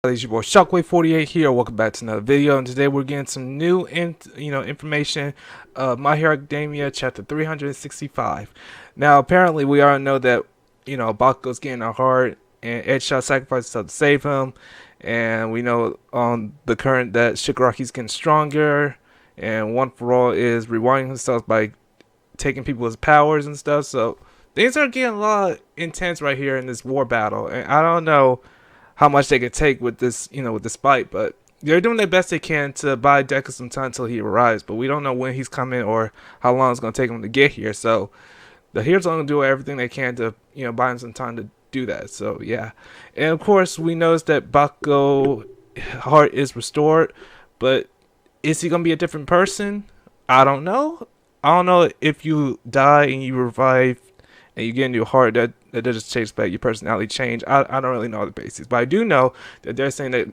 It's your boy Shockwave48 here. Welcome back to another video, and today we're getting some new information. My Hero Academia chapter 365. Now, apparently, we already know that Bakugo's getting a heart, and Edshot sacrifices himself to save him. And we know on the current that Shigaraki's getting stronger, and One for All is rewinding himself by taking people's powers and stuff. So things are getting a lot intense right here in this war battle, and I don't know how much they could take with this, with this fight, but they're doing their best they can to buy Deku some time until he arrives, but we don't know when he's coming or how long it's going to take him to get here, so the heroes are going to do everything they can to, buy him some time to do that, so yeah. And of course, we noticed that Bakugo heart is restored, but is he going to be a different person? I don't know. I don't know if you die and you revive and you get a new heart, that doesn't change back your personality change. I don't really know the basics, but I do know that they're saying that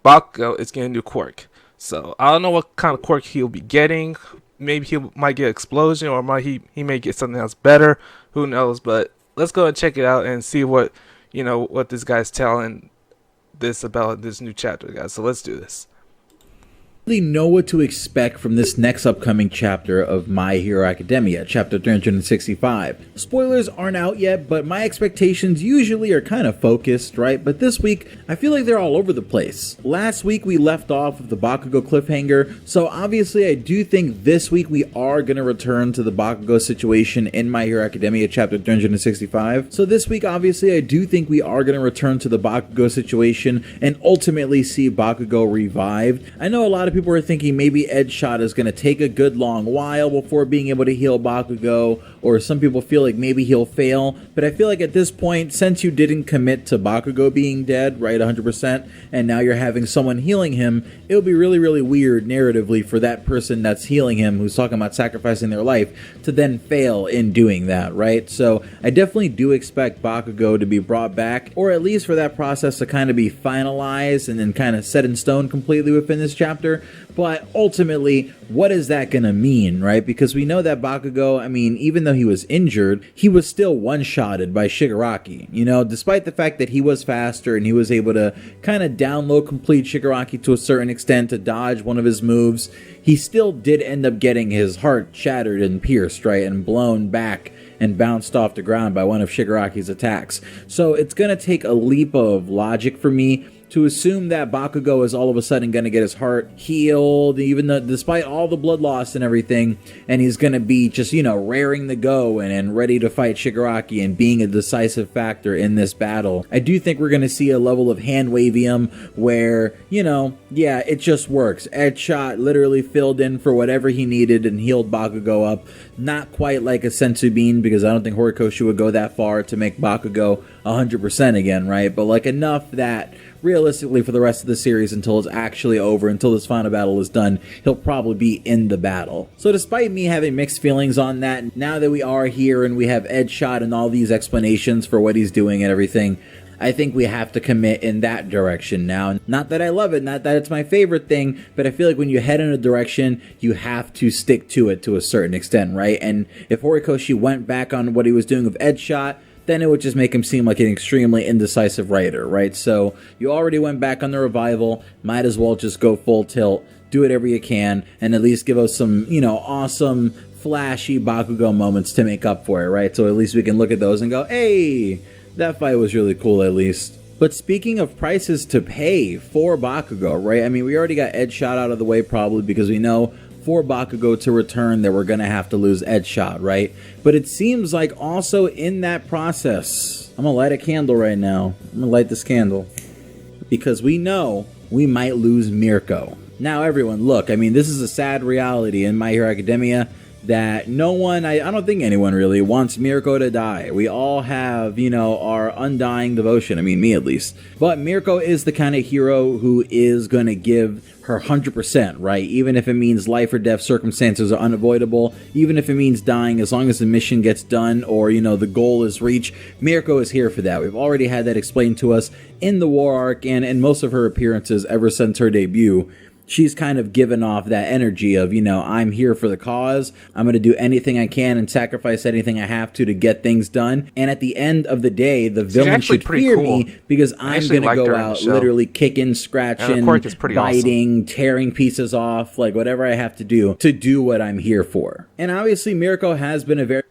Bakugo is getting a new quirk. So I don't know what kind of quirk he'll be getting. Maybe he might get explosion, or he may get something else better. Who knows? But let's go and check it out and see what what this guy's telling this about this new chapter, guys. So let's do this. Know what to expect from this next upcoming chapter of My Hero Academia, chapter 365. Spoilers aren't out yet, but my expectations usually are kind of focused, right? But this week, I feel like they're all over the place. Last week, we left off with the Bakugo cliffhanger, so obviously I do think this week we are going to return to the Bakugo situation in My Hero Academia, chapter 365. So this week, obviously, I do think we are going to return to the Bakugo situation and ultimately see Bakugo revived. I know a lot of people are thinking maybe Edshot is going to take a good long while before being able to heal Bakugo, or some people feel like maybe he'll fail, but I feel like at this point, since you didn't commit to Bakugo being dead, right, 100%, and now you're having someone healing him, it'll be really, really weird narratively for that person that's healing him, who's talking about sacrificing their life, to then fail in doing that, right? So I definitely do expect Bakugo to be brought back, or at least for that process to kind of be finalized and then kind of set in stone completely within this chapter. But ultimately, what is that going to mean, right? Because we know that Bakugo, I mean, even though he was injured, he was still one-shotted by Shigaraki. Despite the fact that he was faster and he was able to kind of download complete Shigaraki to a certain extent to dodge one of his moves, he still did end up getting his heart shattered and pierced, right? And blown back and bounced off the ground by one of Shigaraki's attacks. So it's going to take a leap of logic for me to assume that Bakugo is all of a sudden going to get his heart healed, even though, despite all the blood loss and everything, and he's going to be just, raring to go and ready to fight Shigaraki and being a decisive factor in this battle. I do think we're going to see a level of hand-wavium where, yeah, it just works. Edshot literally filled in for whatever he needed and healed Bakugo up. Not quite like a Senzu Bean, because I don't think Horikoshi would go that far to make Bakugo 100% again, right? But like enough that realistically for the rest of the series, until it's actually over, until this final battle is done, he'll probably be in the battle. So despite me having mixed feelings on that, now that we are here and we have Edshot and all these explanations for what he's doing and everything, I think we have to commit in that direction now. Not that I love it, not that it's my favorite thing, but I feel like when you head in a direction, you have to stick to it to a certain extent, right? And if Horikoshi went back on what he was doing with Edshot, then it would just make him seem like an extremely indecisive writer, right? So you already went back on the revival, might as well just go full tilt, do whatever you can, and at least give us some, awesome, flashy Bakugo moments to make up for it, right? So at least we can look at those and go, hey, that fight was really cool at least. But speaking of prices to pay for Bakugo, right? I mean, we already got Edshot out of the way probably because we know for Bakugo to return that we're going to have to lose Edshot, right? But it seems like also in that process, I'm going to light a candle right now. I'm going to light this candle because we know we might lose Mirko. Now everyone, look, I mean, this is a sad reality in My Hero Academia that no one, I don't think anyone really wants Mirko to die. We all have, our undying devotion. I mean, me at least. But Mirko is the kind of hero who is going to give her 100%, right? Even if it means life or death circumstances are unavoidable, even if it means dying, as long as the mission gets done or, the goal is reached, Mirko is here for that. We've already had that explained to us in the War Arc and in most of her appearances ever since her debut. she's kind of given off that energy of, I'm here for the cause. I'm going to do anything I can and sacrifice anything I have to get things done. And at the end of the day, the villain should fear me because I'm going to go out literally kicking, scratching, biting, tearing pieces off, like whatever I have to do what I'm here for. And obviously Mirko has been a very,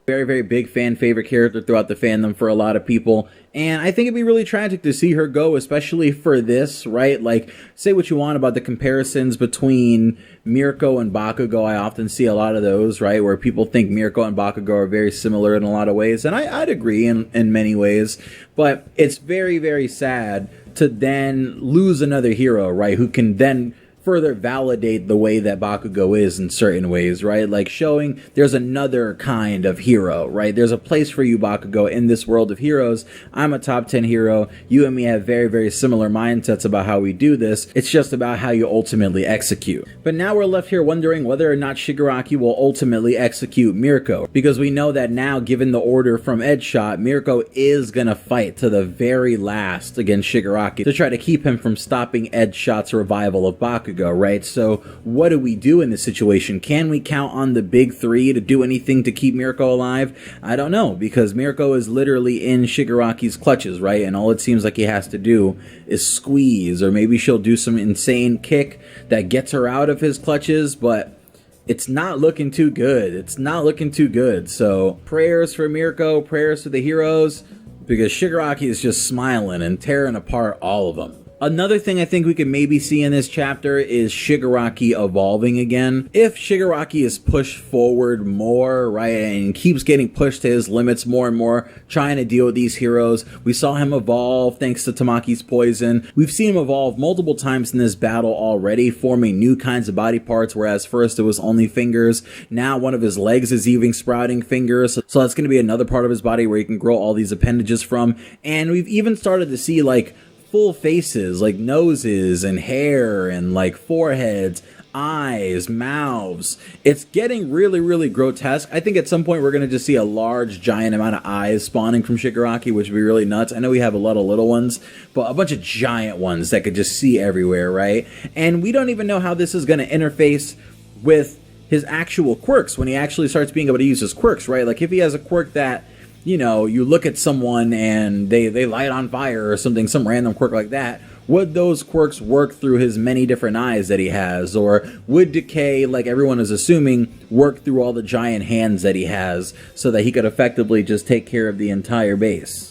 very big fan favorite character throughout the fandom for a lot of people. And I think it'd be really tragic to see her go, especially for this, right? Like, say what you want about the comparisons between Mirko and Bakugo. I often see a lot of those, right? Where people think Mirko and Bakugo are very similar in a lot of ways. And I'd agree in many ways. But it's very, very sad to then lose another hero, right? Who can then further validate the way that Bakugo is in certain ways, right? Like showing there's another kind of hero, right? There's a place for you, Bakugo, in this world of heroes. I'm a top 10 hero. You and me have very, very similar mindsets about how we do this. It's just about how you ultimately execute. But now we're left here wondering whether or not Shigaraki will ultimately execute Mirko, because we know that now, given the order from Edgeshot, Mirko is gonna fight to the very last against Shigaraki to try to keep him from stopping Edgeshot's revival of Bakugo. Right? So what do we do in this situation? Can we count on the big three to do anything to keep Mirko alive? I don't know, because Mirko is literally in Shigaraki's clutches, right? And all it seems like he has to do is squeeze, or maybe she'll do some insane kick that gets her out of his clutches, but it's not looking too good. It's not looking too good. So prayers for Mirko, prayers for the heroes, because Shigaraki is just smiling and tearing apart all of them. Another thing I think we could maybe see in this chapter is Shigaraki evolving again. If Shigaraki is pushed forward more, right, and keeps getting pushed to his limits more and more, trying to deal with these heroes. We saw him evolve thanks to Tamaki's poison. We've seen him evolve multiple times in this battle already, forming new kinds of body parts, whereas first it was only fingers. Now one of his legs is even sprouting fingers, so that's going to be another part of his body where he can grow all these appendages from. And we've even started to see, like, full faces, like noses and hair and like foreheads, eyes, mouths. It's getting really, really grotesque. I think at some point we're going to just see a large, giant amount of eyes spawning from Shigaraki, which would be really nuts. I know we have a lot of little ones, but a bunch of giant ones that could just see everywhere, right? And we don't even know how this is going to interface with his actual quirks when he actually starts being able to use his quirks, right? Like if he has a quirk that, you look at someone and they light on fire or something, some random quirk like that, would those quirks work through his many different eyes that he has? Or would Decay, like everyone is assuming, work through all the giant hands that he has so that he could effectively just take care of the entire base?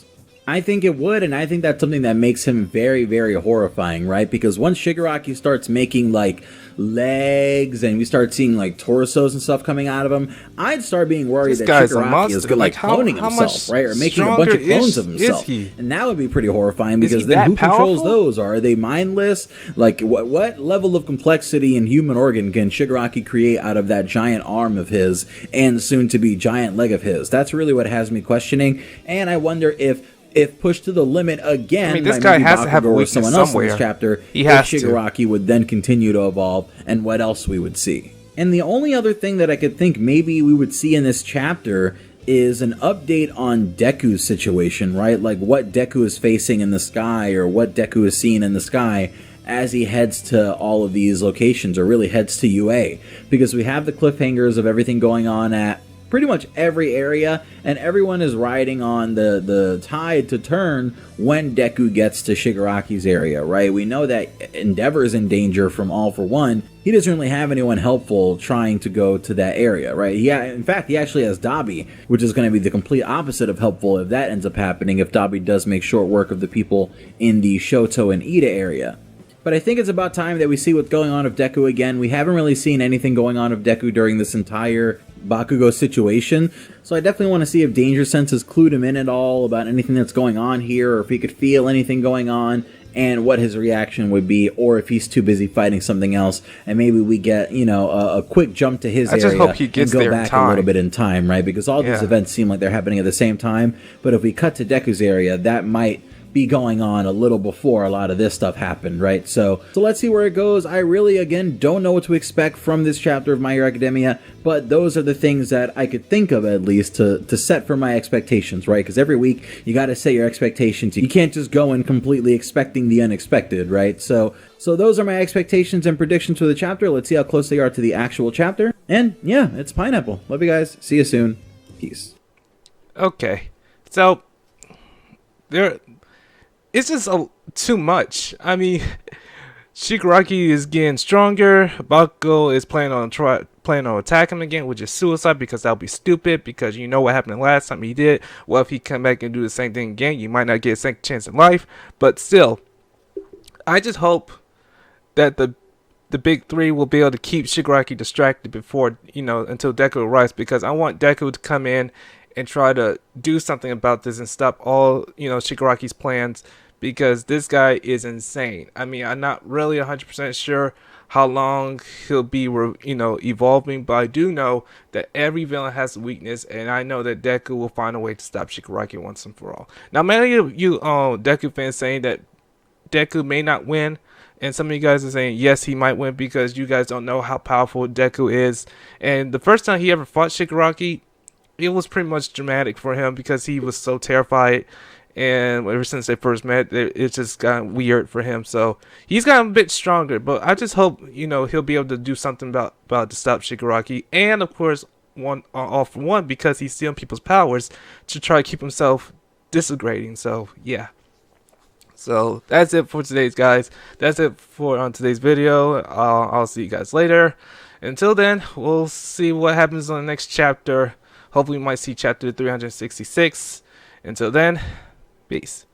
I think it would, and I think that's something that makes him very, very horrifying, right? Because once Shigaraki starts making, like, legs and we start seeing, like, torsos and stuff coming out of him, I'd start being worried that Shigaraki is, like, cloning himself, right? Or making a bunch of clones of himself. And that would be pretty horrifying, because then who controls those? Are they mindless? Like, what level of complexity and human organ can Shigaraki create out of that giant arm of his and soon-to-be giant leg of his? That's really what has me questioning, and I wonder if pushed to the limit again, this guy has to have a weakness someone else somewhere. In this chapter, he has Shigaraki would then continue to evolve, and what else we would see. And the only other thing that I could think maybe we would see in this chapter is an update on Deku's situation, right? Like what Deku is facing in the sky, or what Deku is seeing in the sky as he heads to all of these locations, or really heads to UA. Because we have the cliffhangers of everything going on at pretty much every area, and everyone is riding on the tide to turn when Deku gets to Shigaraki's area, right? We know that Endeavor is in danger from All For One. He doesn't really have anyone helpful trying to go to that area, right? In fact, he actually has Dabi, which is going to be the complete opposite of helpful if that ends up happening, if Dabi does make short work of the people in the Shoto and Ida area. But I think it's about time that we see what's going on with Deku again. We haven't really seen anything going on with Deku during this entire Bakugo situation, so I definitely want to see if Danger Sense has clued him in at all about anything that's going on here, or if he could feel anything going on, and what his reaction would be, or if he's too busy fighting something else, and maybe we get, a quick jump to his area hope he gets and go there back a little bit in time, right? Because all these events seem like they're happening at the same time, but if we cut to Deku's area, that might be going on a little before a lot of this stuff happened, right? So let's see where it goes. I really, again, don't know what to expect from this chapter of My Hero Academia, but those are the things that I could think of, at least, to set for my expectations, right? Because every week, you got to set your expectations. You can't just go in completely expecting the unexpected, right? So those are my expectations and predictions for the chapter. Let's see how close they are to the actual chapter. And yeah, it's Pineapple. Love you guys. See you soon. Peace. Okay, so it's just too much. I mean, Shigaraki is getting stronger. Bakugo is planning on attacking him again, which is suicide, because that'll be stupid, because you know what happened the last time he did. Well, if he come back and do the same thing again, you might not get a second chance in life. But still, I just hope that the big three will be able to keep Shigaraki distracted before, until Deku arrives, because I want Deku to come in and try to do something about this and stop all, Shigaraki's plans, because this guy is insane. I mean, I'm not really 100% sure how long he'll be, evolving, but I do know that every villain has a weakness, and I know that Deku will find a way to stop Shigaraki once and for all. Now, many of you Deku fans saying that Deku may not win, and some of you guys are saying yes, he might win, because you guys don't know how powerful Deku is. And the first time he ever fought Shigaraki, it was pretty much dramatic for him, because he was so terrified, and ever since they first met, it just got weird for him. So he's gotten a bit stronger, but I just hope he'll be able to do something about to stop Shigaraki, and of course all for one, because he's stealing people's powers to try to keep himself disintegrating. So yeah. So that's it for today's, guys. That's it for today's video. I'll see you guys later. Until then, we'll see what happens on the next chapter. Hopefully we might see chapter 366. Until then, peace.